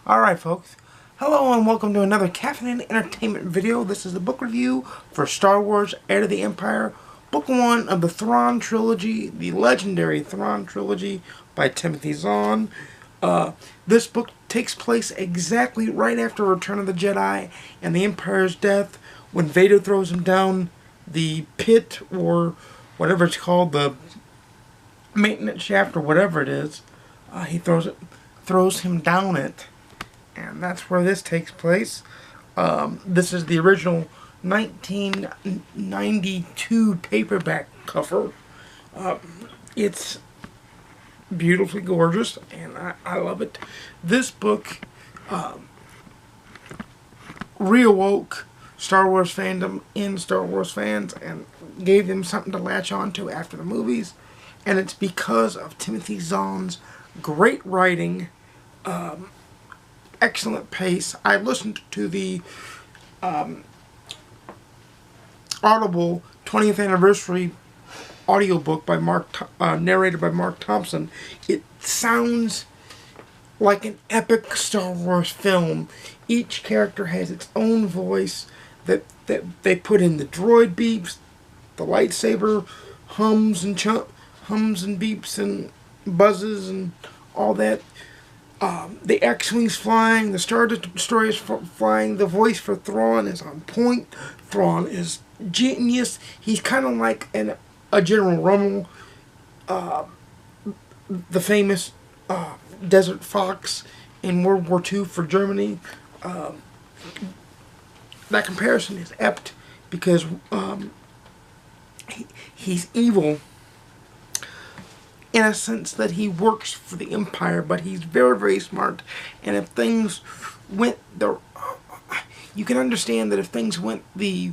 Alright folks, hello and welcome to another caffeinated entertainment video. This is the book review for Star Wars Heir to the Empire, Book 1 of the Thrawn Trilogy, the legendary Thrawn Trilogy by Timothy Zahn. This book takes place exactly right after Return of the Jedi and the Empire's death, when Vader throws him down the pit, or whatever it's called, the maintenance shaft or whatever it is. He throws him down it. And that's where this takes place. This is the original 1992 paperback cover. It's beautifully gorgeous, and I love it. This book reawoke Star Wars fandom in Star Wars fans and gave them something to latch on to after the movies. And it's because of Timothy Zahn's great writing, excellent pace. I listened to the Audible 20th anniversary audiobook by narrated by Mark Thompson. It sounds like an epic Star Wars film. Each character has its own voice that they put in. The droid beeps, the lightsaber hums and beeps and buzzes and all that. The X-Wings flying, the Star Destroyers flying, the voice for Thrawn is on point. Thrawn is genius. He's kind of like a General Rommel, the famous Desert Fox in World War II for Germany. That comparison is apt because he's evil in a sense that he works for the Empire, but he's very, very smart. And if things went you can understand that if things went the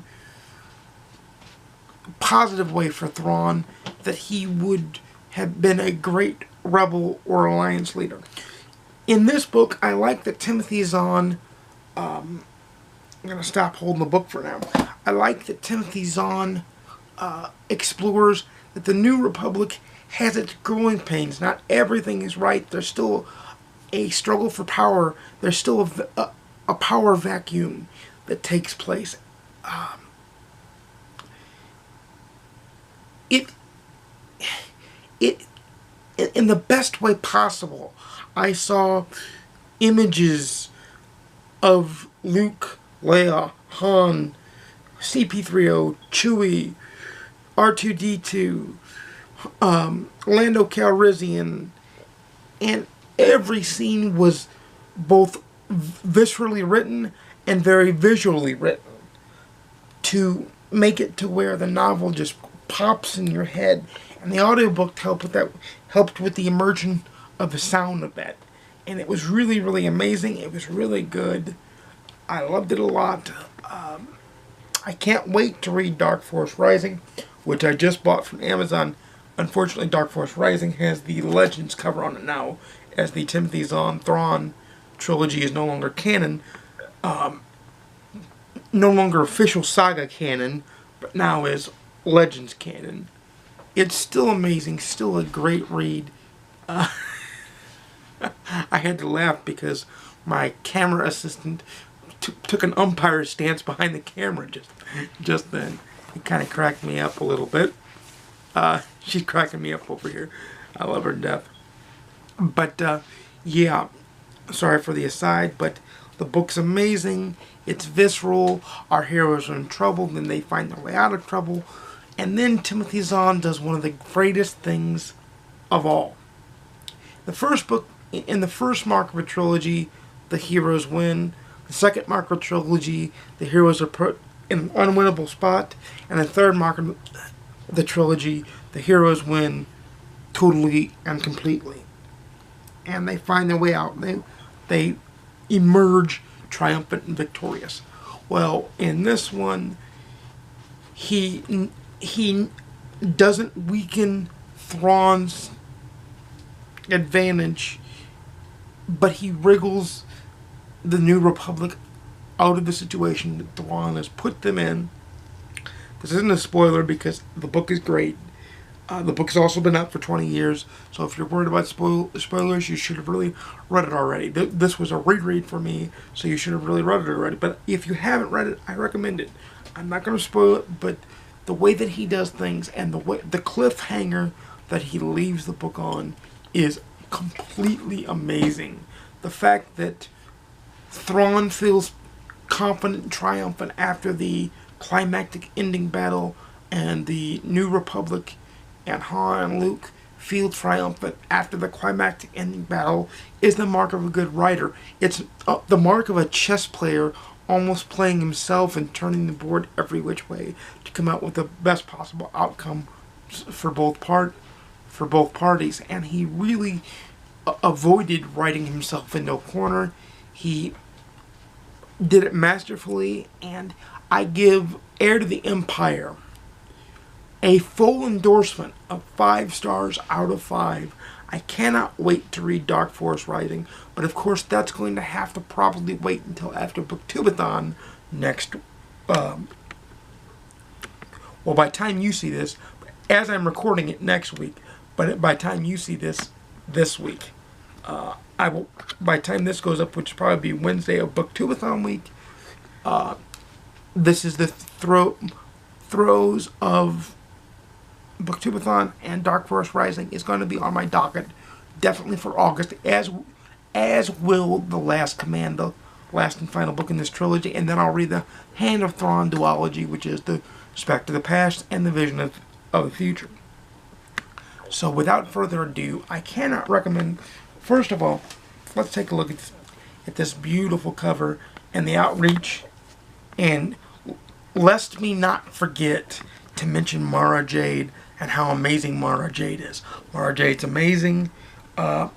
positive way for Thrawn, that he would have been a great rebel or alliance leader. In this book, I like that Timothy Zahn, I'm going to stop holding the book for now. I like that Timothy Zahn explores that the New Republic has its growing pains. Not everything is right. There's still a struggle for power. There's still a power vacuum that takes place. In the best way possible. I saw images of Luke, Leia, Han, CP3O, Chewie, R2-D2, Lando Calrissian, and every scene was both viscerally written and very visually written to make it to where the novel just pops in your head. And the audiobook helped with the immersion of the sound of that. And it was really, really amazing. It was really good. I loved it a lot. I can't wait to read Dark Force Rising, which I just bought from Amazon. Unfortunately, Dark Force Rising has the Legends cover on it now, as the Timothy Zahn Thrawn trilogy is no longer canon. No longer official saga canon, but now is Legends canon. It's still amazing, still a great read. I had to laugh because my camera assistant took an umpire stance behind the camera just then. It kind of cracked me up a little bit. She's cracking me up over here. I love her to death. But, yeah. Sorry for the aside, but the book's amazing. It's visceral. Our heroes are in trouble, then they find their way out of trouble. And then Timothy Zahn does one of the greatest things of all. The first book, in the first mark of a trilogy, the heroes win. The second mark of a trilogy, the heroes are put in an unwinnable spot. And the third mark of the trilogy, the heroes win totally and completely. And they find their way out. They emerge triumphant and victorious. Well, in this one, he doesn't weaken Thrawn's advantage, but he wriggles the New Republic out of the situation that Thrawn has put them in. This isn't a spoiler because the book is great. The book has also been out for 20 years, so if you're worried about spoilers, you should have really read it already. This was a reread for me, so you should have really read it already. But if you haven't read it, I recommend it. I'm not going to spoil it, but the way that he does things and the cliffhanger that he leaves the book on is completely amazing. The fact that Thrawn feels confident and triumphant after the climactic ending battle, and the New Republic and Han and Luke feel triumphant after the climactic ending battle is the mark of a good writer. It's the mark of a chess player almost playing himself and turning the board every which way to come out with the best possible outcome for both parties. And he really avoided writing himself into a corner. He did it masterfully, and I give Heir to the Empire a full endorsement of 5 stars out of 5. I cannot wait to read Dark Force Rising, but of course that's going to have to probably wait until after Booktubeathon next. Well, by the time you see this, as I'm recording it next week, but by the time you see this week, I will. By the time this goes up, which will probably be Wednesday of Booktubeathon week, this is the throes of Booktubeathon, and Dark Force Rising is going to be on my docket definitely for August, as will The Last Command, the last and final book in this trilogy, and then I'll read the Hand of Thrawn duology, which is the Spectre of the Past and the Vision of the Future. So without further ado, I cannot recommend. First of all, let's take a look at this beautiful cover and the outreach, and lest me not forget to mention Mara Jade and how amazing Mara Jade is. Mara Jade's amazing. You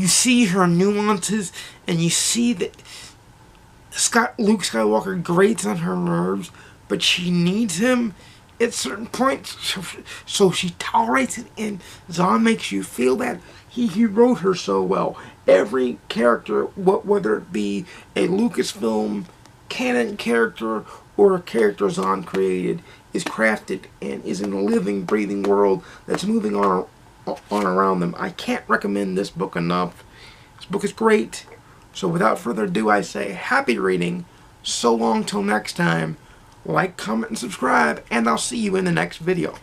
see her nuances, and you see that Luke Skywalker grates on her nerves, but she needs him at certain points, so she tolerates it, and Zahn makes you feel that. He wrote her so well. Every character, whether it be a Lucasfilm canon character or a character Zahn created, is crafted and is in a living, breathing world that's moving on around them. I can't recommend this book enough. This book is great. So without further ado, I say happy reading. So long till next time. Like, comment, and subscribe, and I'll see you in the next video.